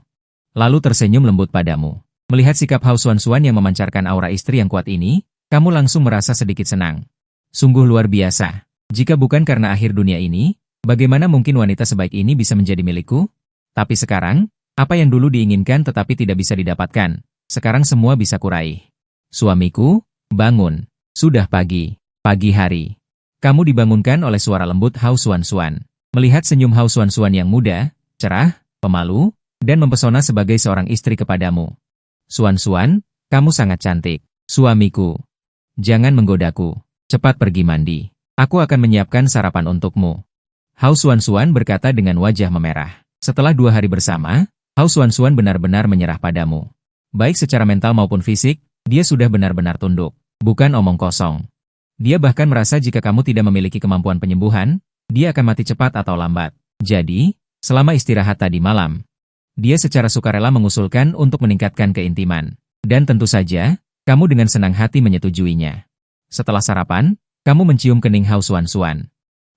Lalu tersenyum lembut padamu. Melihat sikap Hao Xuanxuan yang memancarkan aura istri yang kuat ini, kamu langsung merasa sedikit senang. Sungguh luar biasa. Jika bukan karena akhir dunia ini, bagaimana mungkin wanita sebaik ini bisa menjadi milikku? Tapi sekarang, apa yang dulu diinginkan tetapi tidak bisa didapatkan, sekarang semua bisa kuraih. Suamiku, bangun. Sudah pagi. Pagi hari. Kamu dibangunkan oleh suara lembut Hao Xuanxuan. Melihat senyum Hao Xuanxuan yang muda, cerah, pemalu, dan mempesona sebagai seorang istri kepadamu. Xuanxuan, kamu sangat cantik. Suamiku. Jangan menggodaku. Cepat pergi mandi. Aku akan menyiapkan sarapan untukmu. Hao Xuanxuan berkata dengan wajah memerah. Setelah 2 hari bersama, Hao Xuanxuan benar-benar menyerah padamu. Baik secara mental maupun fisik, dia sudah benar-benar tunduk. Bukan omong kosong. Dia bahkan merasa jika kamu tidak memiliki kemampuan penyembuhan, dia akan mati cepat atau lambat. Jadi, selama istirahat tadi malam, dia secara sukarela mengusulkan untuk meningkatkan keintiman. Dan tentu saja, kamu dengan senang hati menyetujuinya. Setelah sarapan, kamu mencium kening Hao Xuanxuan.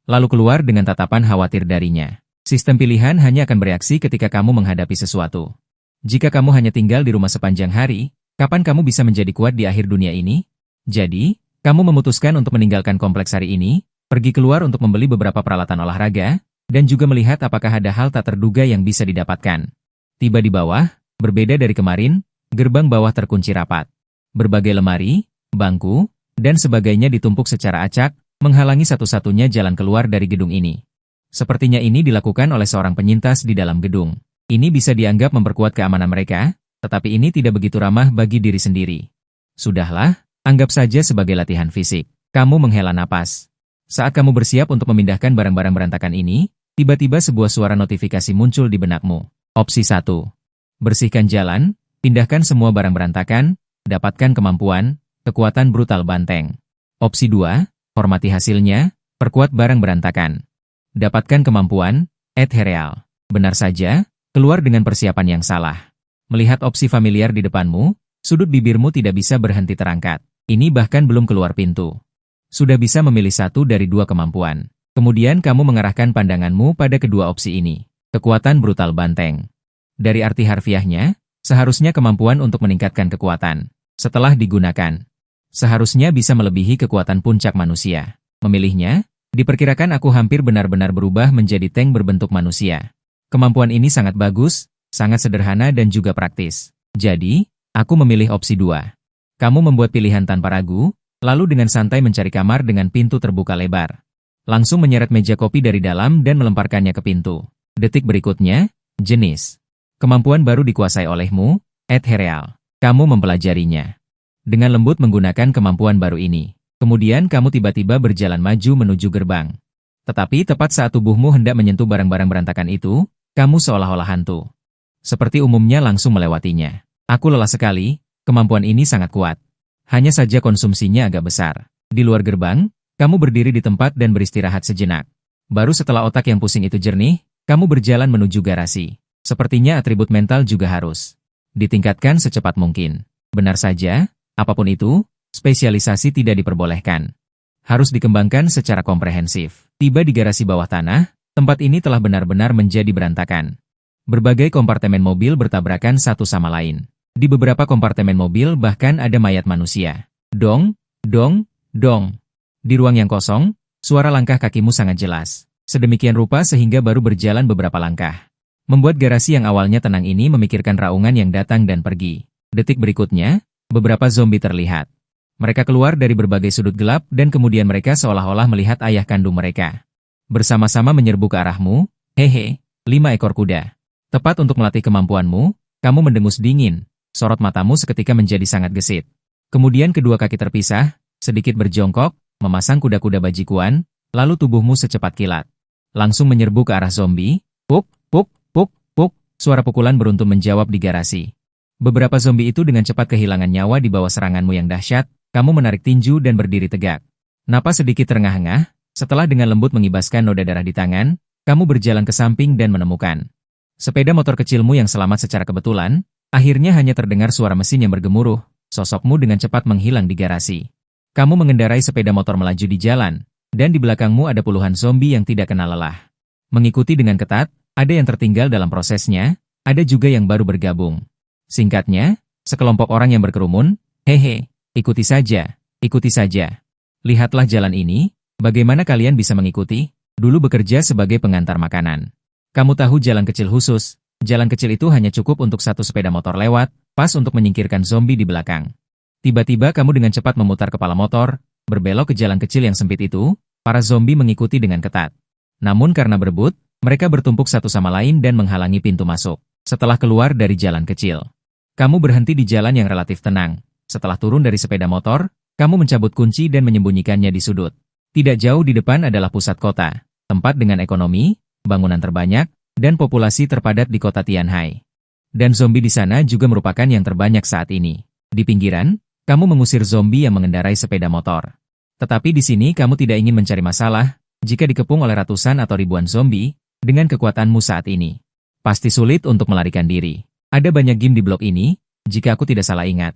Lalu keluar dengan tatapan khawatir darinya. Sistem pilihan hanya akan bereaksi ketika kamu menghadapi sesuatu. Jika kamu hanya tinggal di rumah sepanjang hari, kapan kamu bisa menjadi kuat di akhir dunia ini? Jadi, kamu memutuskan untuk meninggalkan kompleks hari ini, pergi keluar untuk membeli beberapa peralatan olahraga, dan juga melihat apakah ada hal tak terduga yang bisa didapatkan. Tiba di bawah, berbeda dari kemarin, gerbang bawah terkunci rapat. Berbagai lemari, bangku, dan sebagainya ditumpuk secara acak, menghalangi satu-satunya jalan keluar dari gedung ini. Sepertinya ini dilakukan oleh seorang penyintas di dalam gedung. Ini bisa dianggap memperkuat keamanan mereka, tetapi ini tidak begitu ramah bagi diri sendiri. Sudahlah, anggap saja sebagai latihan fisik. Kamu menghela napas. Saat kamu bersiap untuk memindahkan barang-barang berantakan ini, tiba-tiba sebuah suara notifikasi muncul di benakmu. Opsi 1. Bersihkan jalan, pindahkan semua barang berantakan, dapatkan kemampuan, kekuatan brutal banteng. Opsi 2. Hormati hasilnya, perkuat barang berantakan. Dapatkan kemampuan, Ethereal. Benar saja, keluar dengan persiapan yang salah. Melihat opsi familiar di depanmu, sudut bibirmu tidak bisa berhenti terangkat. Ini bahkan belum keluar pintu. Sudah bisa memilih satu dari dua kemampuan. Kemudian kamu mengarahkan pandanganmu pada kedua opsi ini. Kekuatan brutal banteng. Dari arti harfiahnya, seharusnya kemampuan untuk meningkatkan kekuatan. Setelah digunakan, seharusnya bisa melebihi kekuatan puncak manusia. Memilihnya, diperkirakan aku hampir benar-benar berubah menjadi tank berbentuk manusia. Kemampuan ini sangat bagus, sangat sederhana dan juga praktis. Jadi, aku memilih opsi 2. Kamu membuat pilihan tanpa ragu, lalu dengan santai mencari kamar dengan pintu terbuka lebar. Langsung menyeret meja kopi dari dalam dan melemparkannya ke pintu. Detik berikutnya, jenis. Kemampuan baru dikuasai olehmu, Ethereal. Kamu mempelajarinya. Dengan lembut menggunakan kemampuan baru ini. Kemudian kamu tiba-tiba berjalan maju menuju gerbang. Tetapi tepat saat tubuhmu hendak menyentuh barang-barang berantakan itu, kamu seolah-olah hantu. Seperti umumnya langsung melewatinya. Aku lelah sekali, kemampuan ini sangat kuat. Hanya saja konsumsinya agak besar. Di luar gerbang, kamu berdiri di tempat dan beristirahat sejenak. Baru setelah otak yang pusing itu jernih, kamu berjalan menuju garasi. Sepertinya atribut mental juga harus ditingkatkan secepat mungkin. Benar saja, apapun itu, spesialisasi tidak diperbolehkan. Harus dikembangkan secara komprehensif. Tiba di garasi bawah tanah, tempat ini telah benar-benar menjadi berantakan. Berbagai kompartemen mobil bertabrakan satu sama lain. Di beberapa kompartemen mobil bahkan ada mayat manusia. Dong, dong, dong. Di ruang yang kosong, suara langkah kakimu sangat jelas. Sedemikian rupa sehingga baru berjalan beberapa langkah. Membuat garasi yang awalnya tenang ini memikirkan raungan yang datang dan pergi. Detik berikutnya, beberapa zombie terlihat. Mereka keluar dari berbagai sudut gelap dan kemudian mereka seolah-olah melihat ayah kandung mereka. Bersama-sama menyerbu ke arahmu, hehe, 5 ekor kuda. Tepat untuk melatih kemampuanmu, kamu mendengus dingin, sorot matamu seketika menjadi sangat gesit. Kemudian kedua kaki terpisah, sedikit berjongkok, memasang kuda-kuda bajikuan, lalu tubuhmu secepat kilat. Langsung menyerbu ke arah zombie, puk, puk, puk, puk, suara pukulan beruntun menjawab di garasi. Beberapa zombie itu dengan cepat kehilangan nyawa di bawah seranganmu yang dahsyat, kamu menarik tinju dan berdiri tegak. Napas sedikit terengah-engah, setelah dengan lembut mengibaskan noda darah di tangan, kamu berjalan ke samping dan menemukan sepeda motor kecilmu yang selamat secara kebetulan, akhirnya hanya terdengar suara mesin yang bergemuruh, sosokmu dengan cepat menghilang di garasi. Kamu mengendarai sepeda motor melaju di jalan, dan di belakangmu ada puluhan zombie yang tidak kenal lelah. Mengikuti dengan ketat, ada yang tertinggal dalam prosesnya, ada juga yang baru bergabung. Singkatnya, sekelompok orang yang berkerumun, hehe, ikuti saja, ikuti saja. Lihatlah jalan ini, bagaimana kalian bisa mengikuti? Dulu bekerja sebagai pengantar makanan. Kamu tahu jalan kecil khusus, jalan kecil itu hanya cukup untuk satu sepeda motor lewat, pas untuk menyingkirkan zombie di belakang. Tiba-tiba kamu dengan cepat memutar kepala motor, berbelok ke jalan kecil yang sempit itu, para zombie mengikuti dengan ketat. Namun karena berebut, mereka bertumpuk satu sama lain dan menghalangi pintu masuk. Setelah keluar dari jalan kecil, kamu berhenti di jalan yang relatif tenang. Setelah turun dari sepeda motor, kamu mencabut kunci dan menyembunyikannya di sudut. Tidak jauh di depan adalah pusat kota, tempat dengan ekonomi, bangunan terbanyak, dan populasi terpadat di kota Tianhai. Dan zombie di sana juga merupakan yang terbanyak saat ini. Di pinggiran, kamu mengusir zombie yang mengendarai sepeda motor. Tetapi di sini kamu tidak ingin mencari masalah, jika dikepung oleh ratusan atau ribuan zombie, dengan kekuatanmu saat ini. Pasti sulit untuk melarikan diri. Ada banyak game di blok ini, jika aku tidak salah ingat.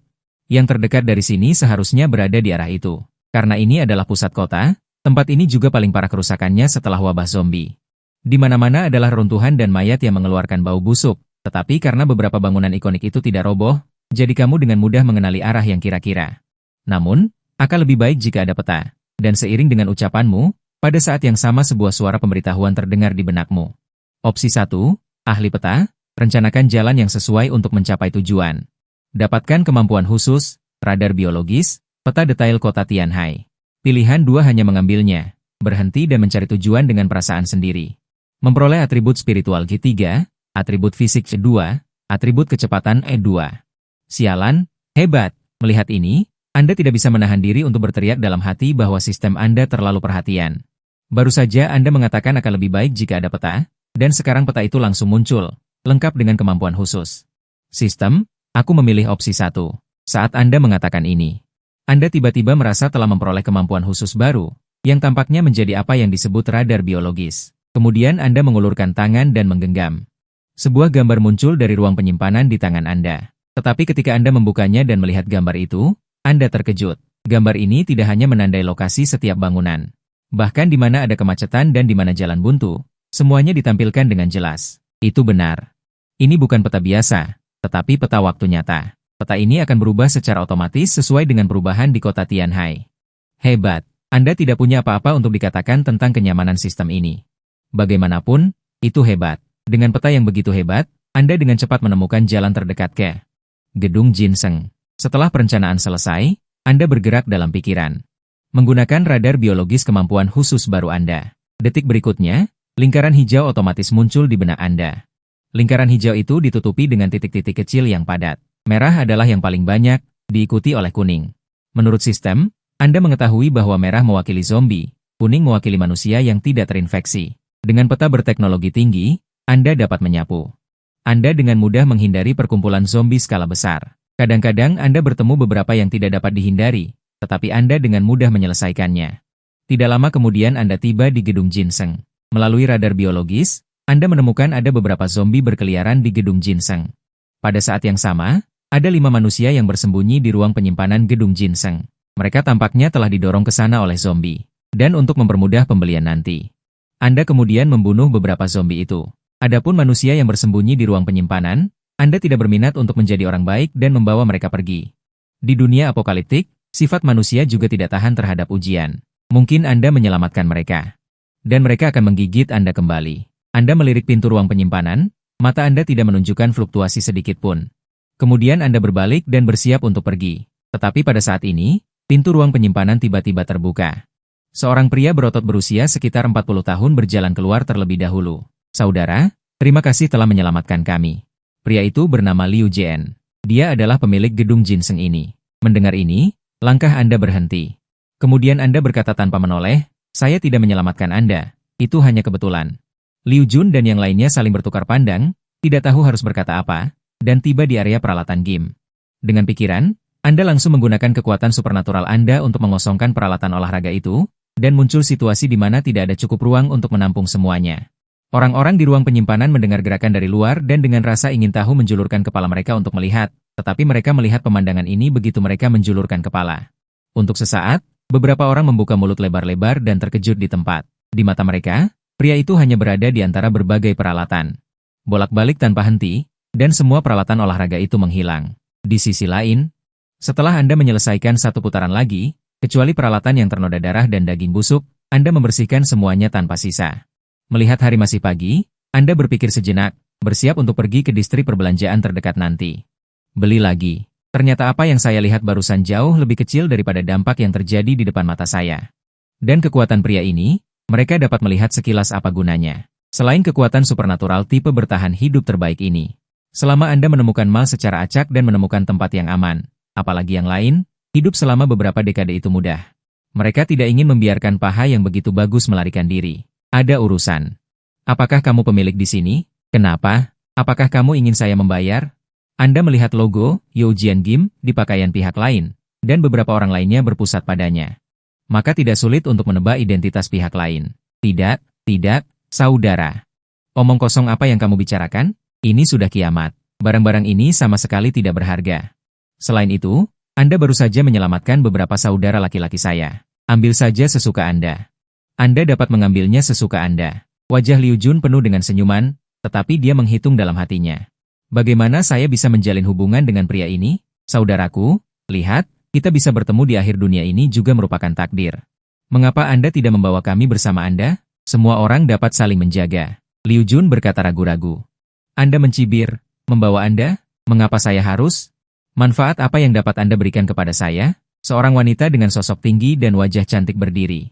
Yang terdekat dari sini seharusnya berada di arah itu. Karena ini adalah pusat kota, tempat ini juga paling parah kerusakannya setelah wabah zombie. Di mana-mana adalah runtuhan dan mayat yang mengeluarkan bau busuk, tetapi karena beberapa bangunan ikonik itu tidak roboh, jadi kamu dengan mudah mengenali arah yang kira-kira. Namun, akan lebih baik jika ada peta. Dan seiring dengan ucapanmu, pada saat yang sama sebuah suara pemberitahuan terdengar di benakmu. Opsi 1, ahli peta, rencanakan jalan yang sesuai untuk mencapai tujuan. Dapatkan kemampuan khusus, radar biologis, peta detail kota Tianhai. Pilihan 2 hanya mengambilnya, berhenti dan mencari tujuan dengan perasaan sendiri. Memperoleh atribut spiritual G3, atribut fisik C2, atribut kecepatan E2. Sialan, hebat. Melihat ini, Anda tidak bisa menahan diri untuk berteriak dalam hati bahwa sistem Anda terlalu perhatian. Baru saja Anda mengatakan akan lebih baik jika ada peta, dan sekarang peta itu langsung muncul, lengkap dengan kemampuan khusus. Sistem, aku memilih opsi 1. Saat Anda mengatakan ini, Anda tiba-tiba merasa telah memperoleh kemampuan khusus baru, yang tampaknya menjadi apa yang disebut radar biologis. Kemudian Anda mengulurkan tangan dan menggenggam. Sebuah gambar muncul dari ruang penyimpanan di tangan Anda. Tetapi ketika Anda membukanya dan melihat gambar itu, Anda terkejut. Gambar ini tidak hanya menandai lokasi setiap bangunan. Bahkan di mana ada kemacetan dan di mana jalan buntu, semuanya ditampilkan dengan jelas. Itu benar. Ini bukan peta biasa, tetapi peta waktu nyata. Peta ini akan berubah secara otomatis sesuai dengan perubahan di kota Tianhai. Hebat. Anda tidak punya apa-apa untuk dikatakan tentang kenyamanan sistem ini. Bagaimanapun, itu hebat. Dengan peta yang begitu hebat, Anda dengan cepat menemukan jalan terdekat ke Gedung Ginseng. Setelah perencanaan selesai, Anda bergerak dalam pikiran. Menggunakan radar biologis kemampuan khusus baru Anda. Detik berikutnya, lingkaran hijau otomatis muncul di benak Anda. Lingkaran hijau itu ditutupi dengan titik-titik kecil yang padat. Merah adalah yang paling banyak, diikuti oleh kuning. Menurut sistem, Anda mengetahui bahwa merah mewakili zombie, kuning mewakili manusia yang tidak terinfeksi. Dengan peta berteknologi tinggi, Anda dapat menyapu. Anda dengan mudah menghindari perkumpulan zombie skala besar. Kadang-kadang Anda bertemu beberapa yang tidak dapat dihindari, tetapi Anda dengan mudah menyelesaikannya. Tidak lama kemudian Anda tiba di Gedung Ginseng. Melalui radar biologis, Anda menemukan ada beberapa zombie berkeliaran di Gedung Ginseng. Pada saat yang sama, ada 5 manusia yang bersembunyi di ruang penyimpanan Gedung Ginseng. Mereka tampaknya telah didorong ke sana oleh zombie. Dan untuk mempermudah pembelian nanti, Anda kemudian membunuh beberapa zombie itu. Adapun manusia yang bersembunyi di ruang penyimpanan, Anda tidak berminat untuk menjadi orang baik dan membawa mereka pergi. Di dunia apokaliptik, sifat manusia juga tidak tahan terhadap ujian. Mungkin Anda menyelamatkan mereka. Dan mereka akan menggigit Anda kembali. Anda melirik pintu ruang penyimpanan, mata Anda tidak menunjukkan fluktuasi sedikit pun. Kemudian Anda berbalik dan bersiap untuk pergi. Tetapi pada saat ini, pintu ruang penyimpanan tiba-tiba terbuka. Seorang pria berotot berusia sekitar 40 tahun berjalan keluar terlebih dahulu. Saudara, terima kasih telah menyelamatkan kami. Pria itu bernama Liu Jian. Dia adalah pemilik Gedung Ginseng ini. Mendengar ini, langkah Anda berhenti. Kemudian Anda berkata tanpa menoleh, saya tidak menyelamatkan Anda. Itu hanya kebetulan. Liu Jun dan yang lainnya saling bertukar pandang, tidak tahu harus berkata apa, dan tiba di area peralatan gym. Dengan pikiran, Anda langsung menggunakan kekuatan supernatural Anda untuk mengosongkan peralatan olahraga itu, dan muncul situasi di mana tidak ada cukup ruang untuk menampung semuanya. Orang-orang di ruang penyimpanan mendengar gerakan dari luar dan dengan rasa ingin tahu menjulurkan kepala mereka untuk melihat, tetapi mereka melihat pemandangan ini begitu mereka menjulurkan kepala. Untuk sesaat, beberapa orang membuka mulut lebar-lebar dan terkejut di tempat. Di mata mereka, pria itu hanya berada di antara berbagai peralatan. Bolak-balik tanpa henti, dan semua peralatan olahraga itu menghilang. Di sisi lain, setelah Anda menyelesaikan satu putaran lagi, kecuali peralatan yang ternoda darah dan daging busuk, Anda membersihkan semuanya tanpa sisa. Melihat hari masih pagi, Anda berpikir sejenak, bersiap untuk pergi ke distrik perbelanjaan terdekat nanti. Beli lagi. Ternyata apa yang saya lihat barusan jauh lebih kecil daripada dampak yang terjadi di depan mata saya. Dan kekuatan pria ini, mereka dapat melihat sekilas apa gunanya. Selain kekuatan supernatural tipe bertahan hidup terbaik ini. Selama Anda menemukan mal secara acak dan menemukan tempat yang aman, apalagi yang lain, hidup selama beberapa dekade itu mudah. Mereka tidak ingin membiarkan paha yang begitu bagus melarikan diri. Ada urusan. Apakah kamu pemilik di sini? Kenapa? Apakah kamu ingin saya membayar? Anda melihat logo Youjian Gym di pakaian pihak lain, dan beberapa orang lainnya berpusat padanya. Maka tidak sulit untuk menebak identitas pihak lain. Tidak, saudara. Omong kosong apa yang kamu bicarakan? Ini sudah kiamat. Barang-barang ini sama sekali tidak berharga. Selain itu, Anda baru saja menyelamatkan beberapa saudara laki-laki saya. Ambil saja sesuka Anda. Anda dapat mengambilnya sesuka Anda. Wajah Liu Jun penuh dengan senyuman, tetapi dia menghitung dalam hatinya. Bagaimana saya bisa menjalin hubungan dengan pria ini? Saudaraku, lihat, kita bisa bertemu di akhir dunia ini juga merupakan takdir. Mengapa Anda tidak membawa kami bersama Anda? Semua orang dapat saling menjaga. Liu Jun berkata ragu-ragu. Anda mencibir, membawa Anda? Mengapa saya harus? Manfaat apa yang dapat Anda berikan kepada saya? Seorang wanita dengan sosok tinggi dan wajah cantik berdiri.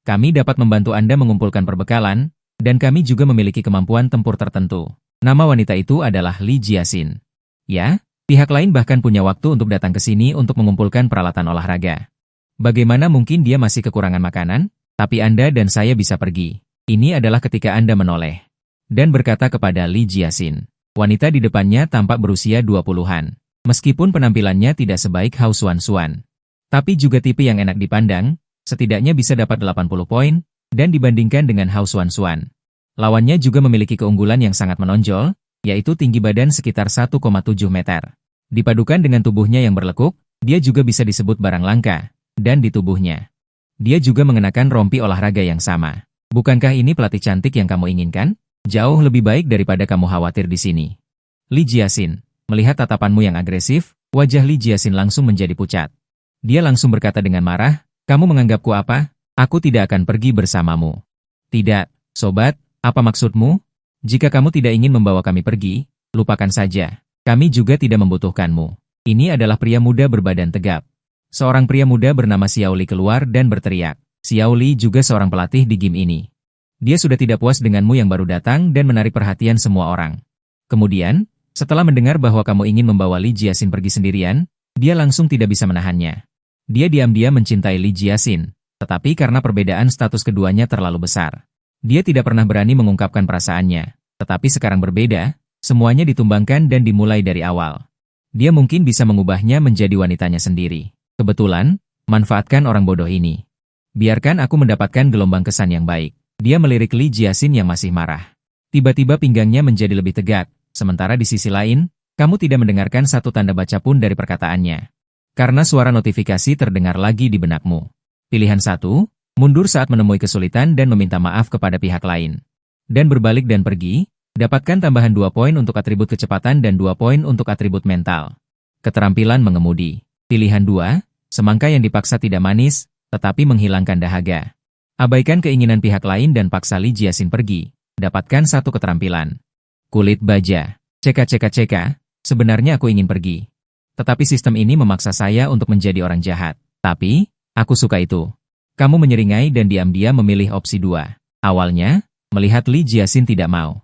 Kami dapat membantu Anda mengumpulkan perbekalan, Dan kami juga memiliki kemampuan tempur tertentu. Nama wanita itu adalah Li Jiaxin. Ya, pihak lain bahkan punya waktu untuk datang ke sini untuk mengumpulkan peralatan olahraga. Bagaimana mungkin dia masih kekurangan makanan? Tapi Anda dan saya bisa pergi. Ini adalah ketika Anda menoleh dan berkata kepada Li Jiaxin. Wanita di depannya tampak berusia 20-an. Meskipun penampilannya tidak sebaik Hao Xuan, tapi juga tipe yang enak dipandang, setidaknya bisa dapat 80 poin, dan dibandingkan dengan Hao Xuan. Lawannya juga memiliki keunggulan yang sangat menonjol, yaitu tinggi badan sekitar 1,7 meter. Dipadukan dengan tubuhnya yang berlekuk, dia juga bisa disebut barang langka, dan di tubuhnya. Dia juga mengenakan rompi olahraga yang sama. Bukankah ini pelatih cantik yang kamu inginkan? Jauh lebih baik daripada kamu khawatir di sini. Li Jiaxin, melihat tatapanmu yang agresif, wajah Li Jiaxin langsung menjadi pucat. Dia langsung berkata dengan marah, kamu menganggapku apa? Aku tidak akan pergi bersamamu. Tidak, sobat, apa maksudmu? Jika kamu tidak ingin membawa kami pergi, lupakan saja. Kami juga tidak membutuhkanmu. Ini adalah pria muda berbadan tegap. Seorang pria muda bernama Xiao Li keluar dan berteriak. Xiao Li juga seorang pelatih di game ini. Dia sudah tidak puas denganmu yang baru datang dan menarik perhatian semua orang. Kemudian, setelah mendengar bahwa kamu ingin membawa Li Jiaxin pergi sendirian, dia langsung tidak bisa menahannya. Dia diam-diam mencintai Li Jiaxin, tetapi karena perbedaan status keduanya terlalu besar. Dia tidak pernah berani mengungkapkan perasaannya, tetapi sekarang berbeda, semuanya ditumbangkan dan dimulai dari awal. Dia mungkin bisa mengubahnya menjadi wanitanya sendiri. Kebetulan, manfaatkan orang bodoh ini. Biarkan aku mendapatkan gelombang kesan yang baik. Dia melirik Li Jiaxin yang masih marah. Tiba-tiba pinggangnya menjadi lebih tegak, sementara di sisi lain, kamu tidak mendengarkan satu tanda baca pun dari perkataannya. Karena suara notifikasi terdengar lagi di benakmu. Pilihan 1, mundur saat menemui kesulitan dan meminta maaf kepada pihak lain. Dan berbalik dan pergi, dapatkan tambahan 2 poin untuk atribut kecepatan dan 2 poin untuk atribut mental. Keterampilan mengemudi. Pilihan 2, semangka yang dipaksa tidak manis, tetapi menghilangkan dahaga. Abaikan keinginan pihak lain dan paksa Li Jiaxin pergi. Dapatkan 1 keterampilan. Kulit baja. Ceka, sebenarnya aku ingin pergi. Tetapi sistem ini memaksa saya untuk menjadi orang jahat. Tapi, aku suka itu. Kamu menyeringai dan diam-diam memilih opsi 2. Awalnya, melihat Li Jiaxin tidak mau.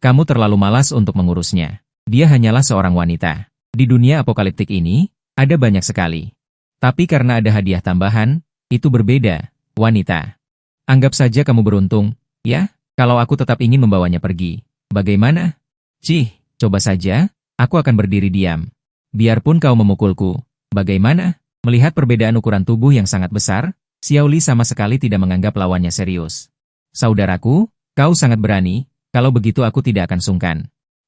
Kamu terlalu malas untuk mengurusnya. Dia hanyalah seorang wanita. Di dunia apokaliptik ini, ada banyak sekali. Tapi karena ada hadiah tambahan, itu berbeda, wanita. Anggap saja kamu beruntung, ya, kalau aku tetap ingin membawanya pergi. Bagaimana? Cih, coba saja, aku akan berdiri diam. Biarpun kau memukulku, bagaimana? Melihat perbedaan ukuran tubuh yang sangat besar, Xiao Li sama sekali tidak menganggap lawannya serius. Saudaraku, kau sangat berani, kalau begitu aku tidak akan sungkan.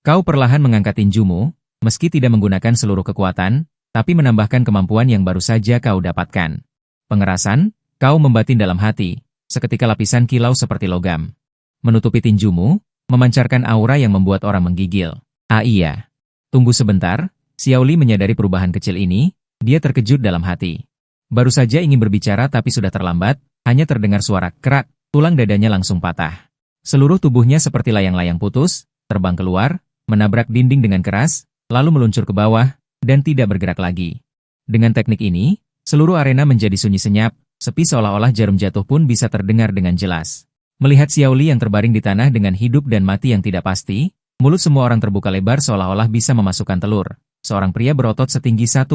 Kau perlahan mengangkat tinjumu, meski tidak menggunakan seluruh kekuatan, tapi menambahkan kemampuan yang baru saja kau dapatkan. Pengerasan, kau membatin dalam hati, seketika lapisan kilau seperti logam. Menutupi tinjumu, memancarkan aura yang membuat orang menggigil. Ah iya. Tunggu sebentar, Xiao Li menyadari perubahan kecil ini, dia terkejut dalam hati. Baru saja ingin berbicara tapi sudah terlambat, hanya terdengar suara kerak, tulang dadanya langsung patah. Seluruh tubuhnya seperti layang-layang putus, terbang keluar, menabrak dinding dengan keras, lalu meluncur ke bawah, dan tidak bergerak lagi. Dengan teknik ini, seluruh arena menjadi sunyi senyap, sepi seolah-olah jarum jatuh pun bisa terdengar dengan jelas. Melihat Xiao Li yang terbaring di tanah dengan hidup dan mati yang tidak pasti, mulut semua orang terbuka lebar seolah-olah bisa memasukkan telur. Seorang pria berotot setinggi 1,9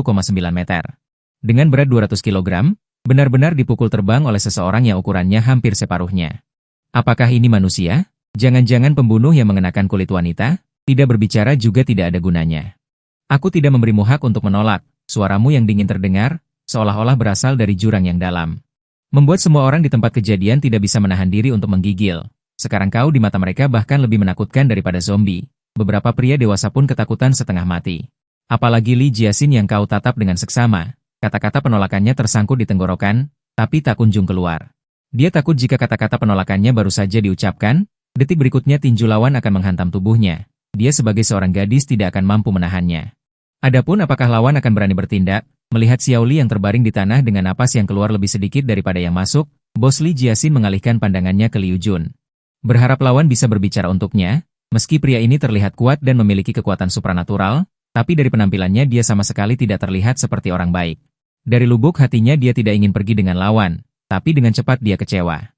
meter. Dengan berat 200 kg, benar-benar dipukul terbang oleh seseorang yang ukurannya hampir separuhnya. Apakah ini manusia? Jangan-jangan pembunuh yang mengenakan kulit wanita? Tidak berbicara juga tidak ada gunanya. Aku tidak memberimu hak untuk menolak, suaramu yang dingin terdengar, seolah-olah berasal dari jurang yang dalam. Membuat semua orang di tempat kejadian tidak bisa menahan diri untuk menggigil. Sekarang kau di mata mereka bahkan lebih menakutkan daripada zombie. Beberapa pria dewasa pun ketakutan setengah mati. Apalagi Li Jiaxin yang kau tatap dengan seksama. Kata-kata penolakannya tersangkut di tenggorokan, tapi tak kunjung keluar. Dia takut jika kata-kata penolakannya baru saja diucapkan, detik berikutnya tinju lawan akan menghantam tubuhnya. Dia sebagai seorang gadis tidak akan mampu menahannya. Adapun apakah lawan akan berani bertindak, melihat Xiao Li yang terbaring di tanah dengan napas yang keluar lebih sedikit daripada yang masuk, bos Li Jiaxin mengalihkan pandangannya ke Liu Jun. Berharap lawan bisa berbicara untuknya, meski pria ini terlihat kuat dan memiliki kekuatan supranatural, tapi dari penampilannya dia sama sekali tidak terlihat seperti orang baik. Dari lubuk hatinya dia tidak ingin pergi dengan lawan, tapi dengan cepat dia kecewa.